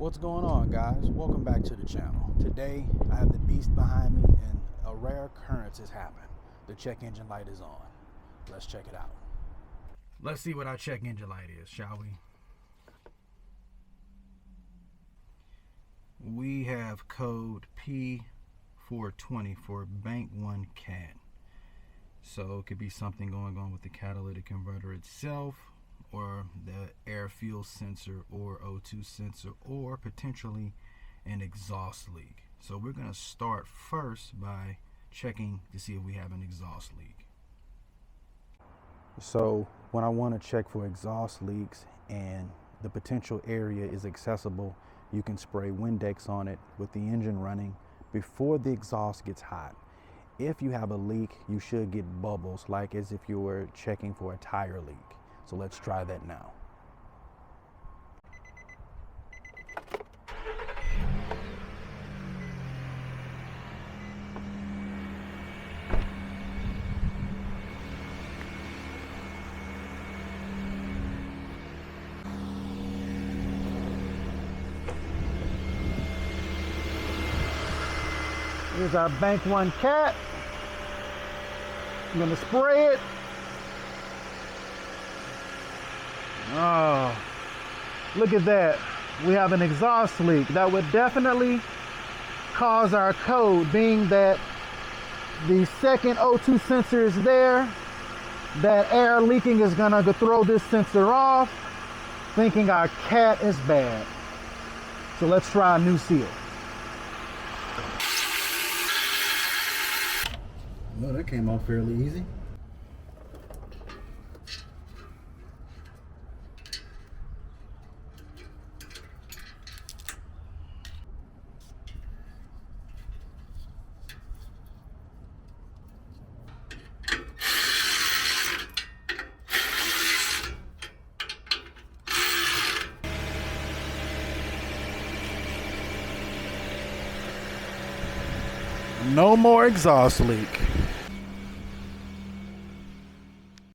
What's going on, guys? Welcome back to the channel. Today I have the beast behind me and a rare occurrence has happened. The check engine light is on. Let's check it out. Let's see what our check engine light is, shall we? We have code P420 for bank 1 cat. So it could be something going on with the catalytic converter itself, or the air fuel sensor or O2 sensor, or potentially an exhaust leak. So we're going to start first by checking to see if we have an exhaust leak. So when I want to check for exhaust leaks and the potential area is accessible, you can spray Windex on it with the engine running before the exhaust gets hot. If you have a leak, you should get bubbles like as if you were checking for a tire leak. So let's try that now. Here's our bank 1 cat. I'm gonna spray it. Oh, look at that. We have an exhaust leak. That would definitely cause our code, being that the second O2 sensor is there. That air leaking is gonna throw this sensor off, thinking our cat is bad. So let's try a new seal. Well, that came off fairly easy. No more exhaust leak.